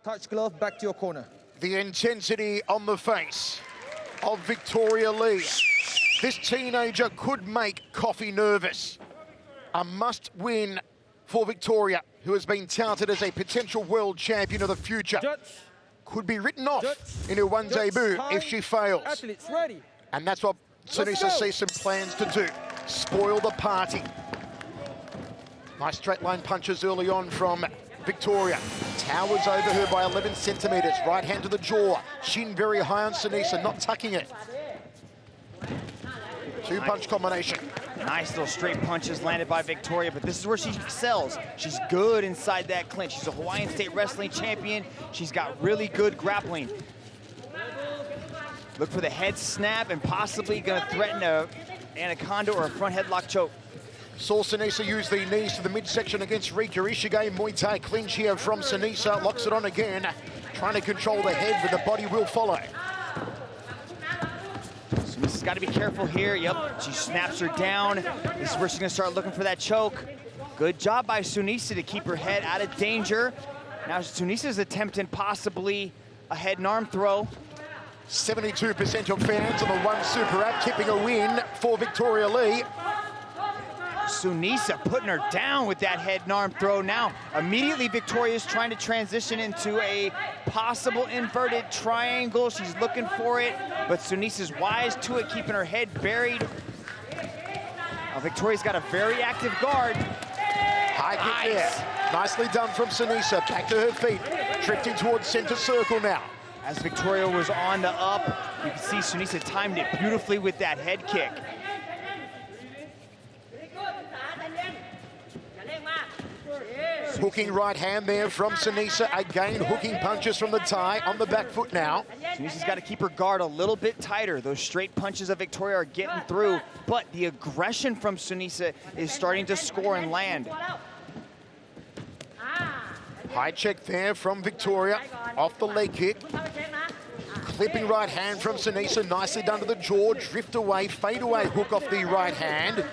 touch glove, back to your corner. The intensity on the face of Victoria Lee. This teenager could make Coffee nervous. A must-win for Victoria, who has been touted as a potential world champion of the future. Could be written off in her one debut if she fails. Athletes ready. And that's what Sunisa Srisen plans to do. Spoil the party. Nice straight line punches early on from Victoria. Towers over her by 11 centimetres. Right hand to the jaw. Chin very high on Sunisa, not tucking it. Two-punch combination. Nice little straight punches landed by Victoria, but this is where she excels. She's good inside that clinch. She's a Hawaiian State Wrestling champion. She's got really good grappling. Look for the head snap and possibly gonna threaten a anaconda or a front headlock choke. Saw Sunisa use the knees to the midsection against Rika Ishige. Muay Thai clinch here from Sunisa. Locks it on again. Trying to control the head, but the body will follow. Sunisa's got to be careful here. Yep, she snaps her down. This is where she's going to start looking for that choke. Good job by Sunisa to keep her head out of danger. Now Sunisa's attempting possibly a head and arm throw. 72% of fans on the one super app tipping a win for Victoria Lee. Sunisa putting her down with that head and arm throw. Now, immediately Victoria's trying to transition into a possible inverted triangle. She's looking for it, but Sunisa's wise to it, keeping her head buried. Now, Victoria's got a very active guard. High kick there. Nicely done from Sunisa. Back to her feet. Drifting towards center circle now. As Victoria was on the up, you can see Sunisa timed it beautifully with that head kick. Hooking right hand there from Sunisa. Again, hooking punches from the tie on the back foot now. Sunisa's got to keep her guard a little bit tighter. Those straight punches of Victoria are getting through, but the aggression from Sunisa is starting to score and land. High check there from Victoria. Off the leg kick. Clipping right hand from Sunisa. Nicely done to the jaw. Drift away, fade away hook off the right hand.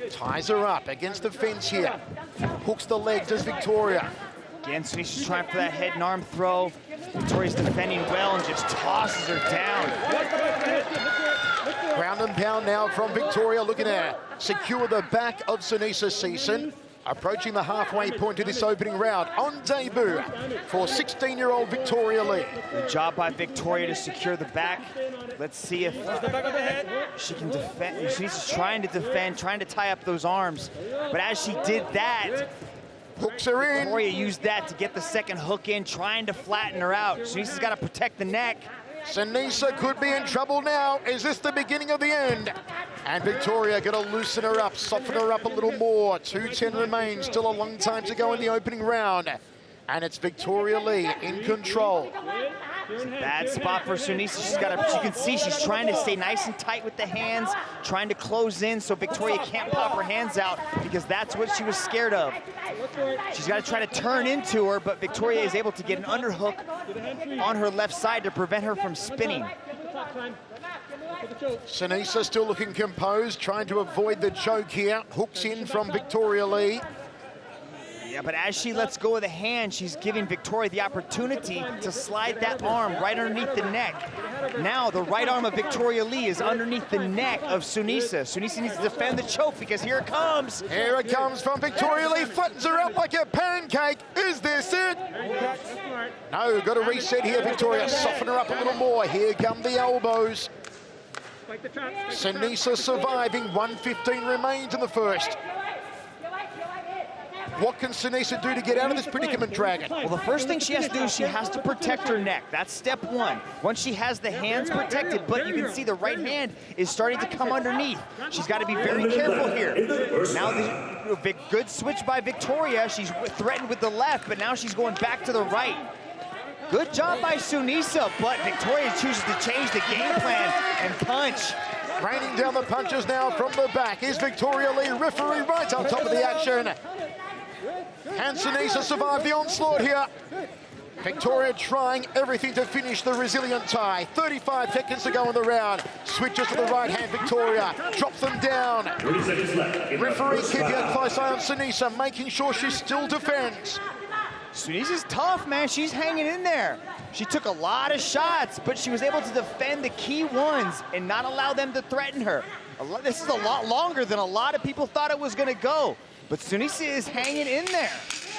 Ties her up against the fence here. Hooks the leg, does Victoria. Again, Sunisa's trying for that head and arm throw. Victoria's defending well and just tosses her down. Ground and pound now from Victoria, looking to secure the back of Sunisa Srisen. Approaching the halfway point of this opening round on debut for 16-year-old Victoria Lee. Good job by Victoria to secure the back. Let's see if she can defend. She's trying to defend, trying to tie up those arms. But as she did that, hooks her in. Victoria used that to get the second hook in, trying to flatten her out. Sunisa's got to protect the neck. Sunisa could be in trouble now. Is this the beginning of the end? And Victoria going to loosen her up, soften her up a little more. 2:10 remains, still a long time to go in the opening round. And it's Victoria Lee in control. It's a bad spot for Sunisa. You can see she's trying to stay nice and tight with the hands, trying to close in so Victoria can't pop her hands out, because that's what she was scared of. She's got to try to turn into her, but Victoria is able to get an underhook on her left side to prevent her from spinning. Sunisa still looking composed, trying to avoid the choke here. Hooks in from Victoria Lee. Yeah, but as she lets go of the hand, she's giving Victoria the opportunity to slide that arm right underneath the neck. Now the right arm of Victoria Lee is underneath the neck of Sunisa. Sunisa needs to defend the choke, because here it comes. Here it comes from Victoria Lee, flattens her out like a pancake. Is this it? No, got to reset here, Victoria. Soften her up a little more. Here come the elbows. Sunisa surviving. 1:15 remains in the first. What can Sunisa do to get out of this predicament, Dragon? Well, the first thing she has to do is she has to protect her neck. That's step one. Once she has the hands protected, but you can see the right hand is starting to come underneath. She's got to be very careful here. Now, the good switch by Victoria. She's threatened with the left, but now she's going back to the right. Good job by Sunisa, but Victoria chooses to change the game plan and punch. Raining down the punches now from the back is Victoria Lee, referee right on top of the action. And Sunisa survived the onslaught here. Victoria trying everything to finish the resilient tie. 35 seconds to go in the round. Switches to the right hand, Victoria. Drops them down. Referee keeping a close eye on Sunisa, making sure she still defends. Sunisa's tough, man. She's hanging in there. She took a lot of shots, but she was able to defend the key ones and not allow them to threaten her. This is a lot longer than a lot of people thought it was going to go, but Sunisa is hanging in there.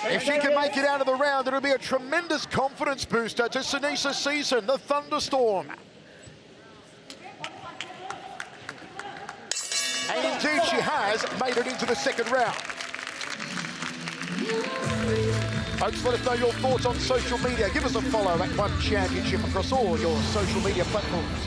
If she can make it out of the round, it'll be a tremendous confidence booster to Sunisa Srisen, the Thunderstorm. And indeed she has made it into the second round. Folks, let us know your thoughts on social media. Give us a follow at One Championship across all your social media platforms.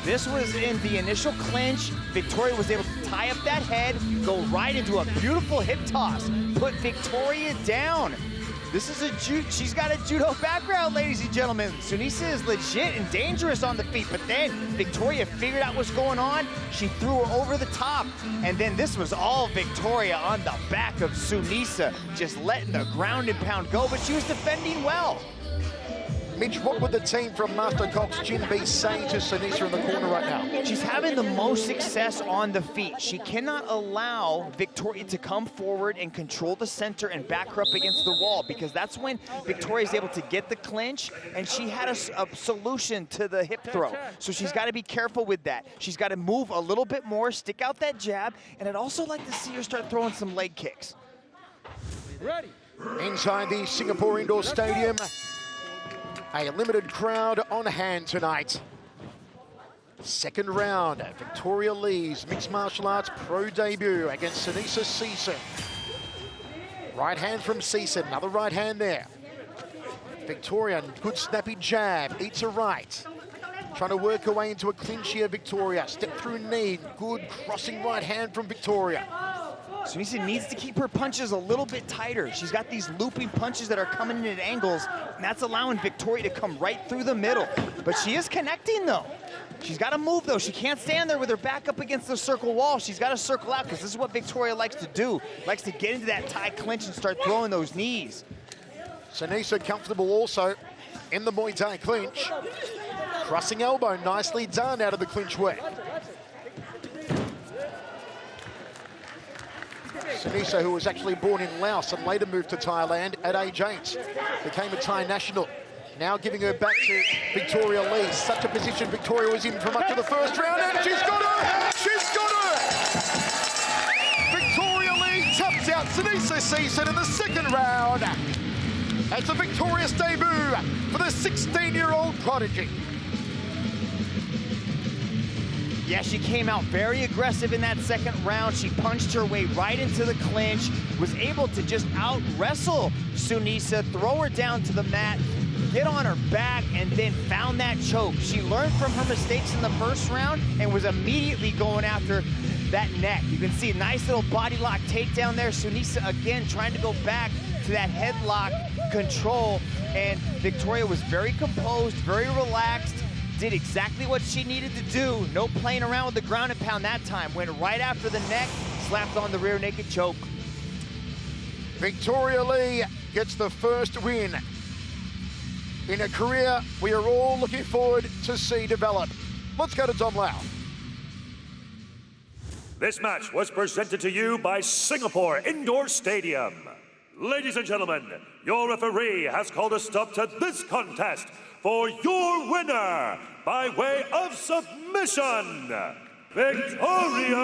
This was in the initial clinch. Victoria was able to tie up that head, go right into a beautiful hip toss, put Victoria down. This is she's got a judo background, ladies and gentlemen. Sunisa is legit and dangerous on the feet, but then Victoria figured out what's going on. She threw her over the top, and then this was all Victoria on the back of Sunisa, just letting the ground and pound go, but she was defending well. Mitch, what would the team from Master Cox Gym be saying to Sunisa in the corner right now? She's having the most success on the feet. She cannot allow Victoria to come forward and control the center and back her up against the wall, because that's when Victoria's able to get the clinch, and she had a solution to the hip throw. So she's got to be careful with that. She's got to move a little bit more, stick out that jab, and I'd also like to see her start throwing some leg kicks. Ready. Inside the Singapore Indoor Stadium, a limited crowd on hand tonight. Second round, Victoria Lee's mixed martial arts pro debut against Sunisa Srisen. Right hand from Srisen, another right hand there. Victoria, good snappy jab, eats a right. Trying to work her way into a clinch here, Victoria. Step through knee, good crossing right hand from Victoria. Sunisa needs to keep her punches a little bit tighter. She's got these looping punches that are coming in at angles, and that's allowing Victoria to come right through the middle. But she is connecting, though. She's got to move, though. She can't stand there with her back up against the circle wall. She's got to circle out, because this is what Victoria likes to do. Likes to get into that tie clinch and start throwing those knees. Sunisa comfortable also in the Muay Thai clinch. Crossing elbow, nicely done out of the clinch way. Sunisa, who was actually born in Laos and later moved to Thailand at age 8, became a Thai national. Now giving her back to Victoria Lee. Such a position Victoria was in for much of the first round, and she's got her! She's got her! Victoria Lee taps out Sunisa Srisen in the second round. It's a victorious debut for the 16-year-old prodigy. Yeah, she came out very aggressive in that second round. She punched her way right into the clinch, was able to just out-wrestle Sunisa, throw her down to the mat, get on her back, and then found that choke. She learned from her mistakes in the first round and was immediately going after that neck. You can see a nice little body lock takedown there. Sunisa, again, trying to go back to that headlock control, and Victoria was very composed, very relaxed, did exactly what she needed to do. No playing around with the ground and pound that time. Went right after the neck, slapped on the rear naked choke. Victoria Lee gets the first win in a career we are all looking forward to see develop. Let's go to Dom Lau. This match was presented to you by Singapore Indoor Stadium. Ladies and gentlemen, your referee has called a stop to this contest for your winner by way of submission, Victoria